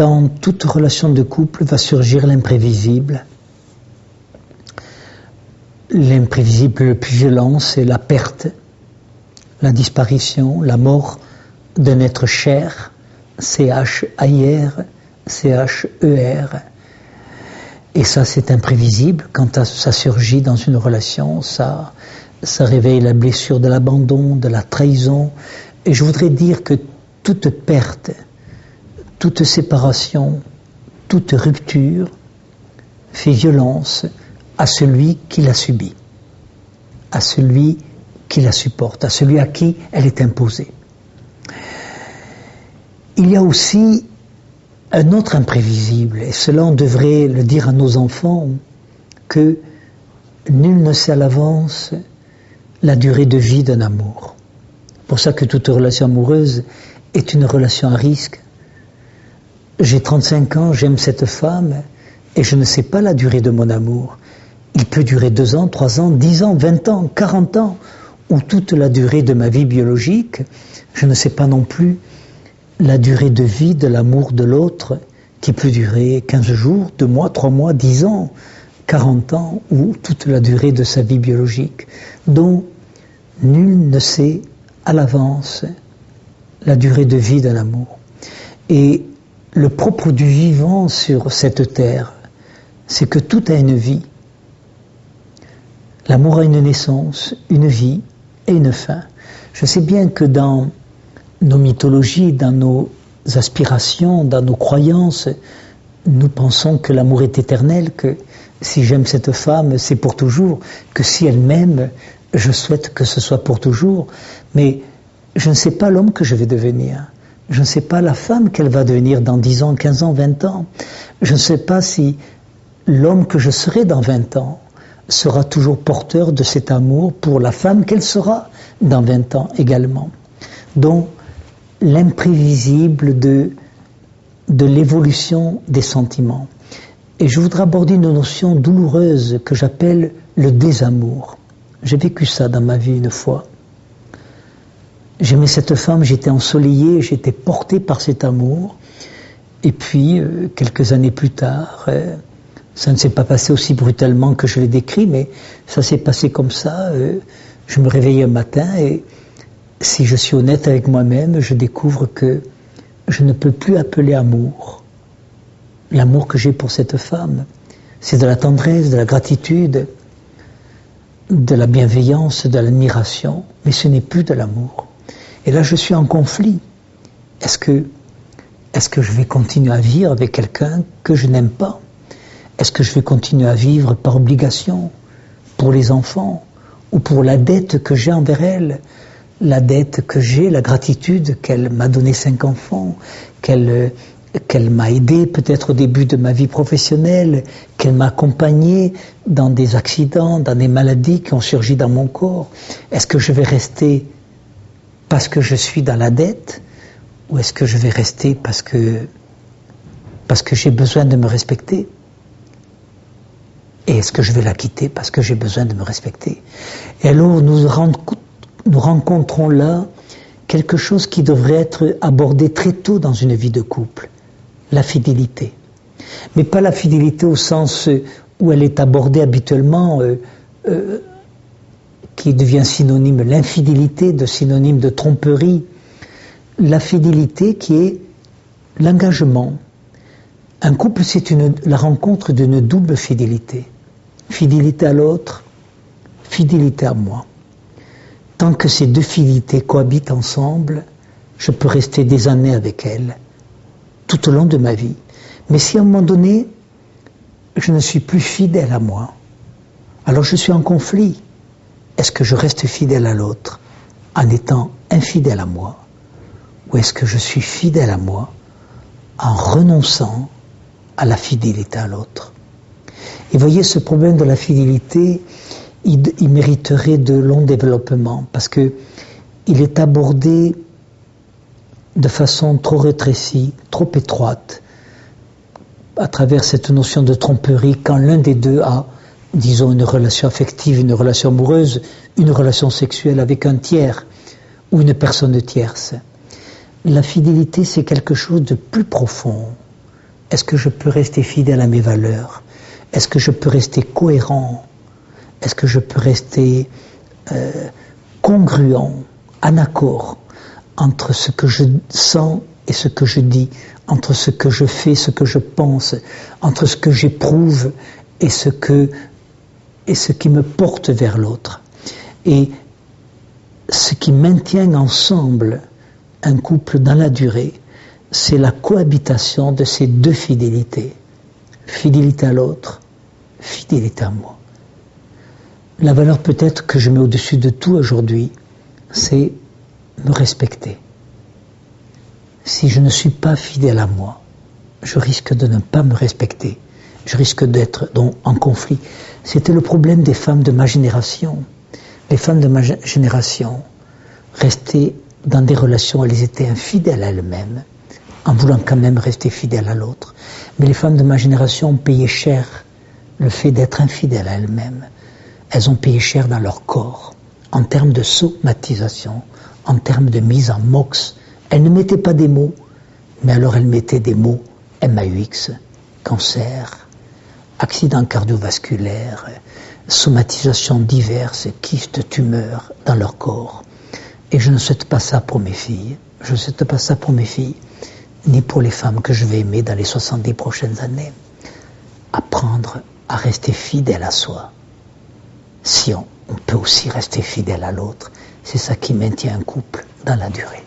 Dans toute relation de couple va surgir l'imprévisible. L'imprévisible le plus violent, c'est la perte, la disparition, la mort d'un être cher, C-H-A-I-R, C-H-E-R. Et ça, c'est imprévisible. Quand ça surgit dans une relation, ça réveille la blessure de l'abandon, de la trahison. Et je voudrais dire que toute perte, toute séparation, toute rupture fait violence à celui qui l'a subie, à celui qui la supporte, à celui à qui elle est imposée. Il y a aussi un autre imprévisible, et cela on devrait le dire à nos enfants, que nul ne sait à l'avance la durée de vie d'un amour. C'est pour ça que toute relation amoureuse est une relation à risque. J'ai 35 ans, j'aime cette femme, et je ne sais pas la durée de mon amour. Il peut durer 2 ans, 3 ans, 10 ans, 20 ans, 40 ans, ou toute la durée de ma vie biologique. Je ne sais pas non plus la durée de vie de l'amour de l'autre, qui peut durer 15 jours, 2 mois, 3 mois, 10 ans, 40 ans, ou toute la durée de sa vie biologique, dont nul ne sait à l'avance la durée de vie d'un amour. Et le propre du vivant sur cette terre, c'est que tout a une vie. L'amour a une naissance, une vie et une fin. Je sais bien que dans nos mythologies, dans nos aspirations, dans nos croyances, nous pensons que l'amour est éternel, que si j'aime cette femme, c'est pour toujours, que si elle m'aime, je souhaite que ce soit pour toujours. Mais je ne sais pas l'homme que je vais devenir. Je ne sais pas la femme qu'elle va devenir dans 10 ans, 15 ans, 20 ans. Je ne sais pas si l'homme que je serai dans 20 ans sera toujours porteur de cet amour pour la femme qu'elle sera dans 20 ans également. Donc, l'imprévisible de l'évolution des sentiments. Et je voudrais aborder une notion douloureuse que j'appelle le désamour. J'ai vécu ça dans ma vie une fois. J'aimais cette femme, j'étais ensoleillé, j'étais porté par cet amour. Et puis, quelques années plus tard, ça ne s'est pas passé aussi brutalement que je l'ai décrit, mais ça s'est passé comme ça. Je me réveillais un matin et si je suis honnête avec moi-même, je découvre que je ne peux plus appeler amour l'amour que j'ai pour cette femme. C'est de la tendresse, de la gratitude, de la bienveillance, de l'admiration, mais ce n'est plus de l'amour. Et là, je suis en conflit. Est-ce que je vais continuer à vivre avec quelqu'un que je n'aime pas? Est-ce que je vais continuer à vivre par obligation, pour les enfants, ou pour la dette que j'ai envers elle? La dette que j'ai, la gratitude qu'elle m'a donné 5 enfants, qu'elle m'a aidé peut-être au début de ma vie professionnelle, qu'elle m'a accompagné dans des accidents, dans des maladies qui ont surgi dans mon corps. Est-ce que je vais rester parce que je suis dans la dette, ou est-ce que je vais rester parce que j'ai besoin de me respecter? Et est-ce que je vais la quitter parce que j'ai besoin de me respecter? Et alors nous rencontrons là quelque chose qui devrait être abordé très tôt dans une vie de couple, la fidélité. Mais pas la fidélité au sens où elle est abordée habituellement, qui devient synonyme, l'infidélité de synonyme de tromperie. La fidélité qui est l'engagement. Un couple, c'est la rencontre d'une double fidélité. Fidélité à l'autre, fidélité à moi. Tant que ces deux fidélités cohabitent ensemble, je peux rester des années avec elles, tout au long de ma vie. Mais si à un moment donné, je ne suis plus fidèle à moi, alors je suis en conflit. Est-ce que je reste fidèle à l'autre en étant infidèle à moi? Ou est-ce que je suis fidèle à moi en renonçant à la fidélité à l'autre? Et voyez, ce problème de la fidélité, il mériterait de longs développements, parce que il est abordé de façon trop rétrécie, trop étroite, à travers cette notion de tromperie, quand l'un des deux a, disons, une relation affective, une relation amoureuse, une relation sexuelle avec un tiers, ou une personne tierce. La fidélité, c'est quelque chose de plus profond, Est-ce que je peux rester fidèle à mes valeurs? Est-ce que je peux rester cohérent? Est-ce que je peux rester congruent, en accord entre ce que je sens et ce que je dis, entre ce que je fais, ce que je pense, entre ce que j'éprouve et ce qui me porte vers l'autre. Et ce qui maintient ensemble un couple dans la durée, c'est la cohabitation de ces deux fidélités. Fidélité à l'autre, fidélité à moi. La valeur peut-être que je mets au-dessus de tout aujourd'hui, c'est me respecter. Si je ne suis pas fidèle à moi, je risque de ne pas me respecter. Je risque d'être donc en conflit. C'était le problème des femmes de ma génération. Les femmes de ma génération restaient dans des relations, elles étaient infidèles à elles-mêmes, en voulant quand même rester fidèles à l'autre. Mais les femmes de ma génération ont payé cher le fait d'être infidèles à elles-mêmes. Elles ont payé cher dans leur corps, en termes de somatisation, en termes de mise en mox. Elles ne mettaient pas des mots, mais alors elles mettaient des mots MAUX, cancer, accident cardiovasculaire, somatisation diverses, kystes, tumeurs dans leur corps. Et je ne souhaite pas ça pour mes filles. Je ne souhaite pas ça pour mes filles, ni pour les femmes que je vais aimer dans les 70 prochaines années. Apprendre à rester fidèle à soi. Si on peut aussi rester fidèle à l'autre, c'est ça qui maintient un couple dans la durée.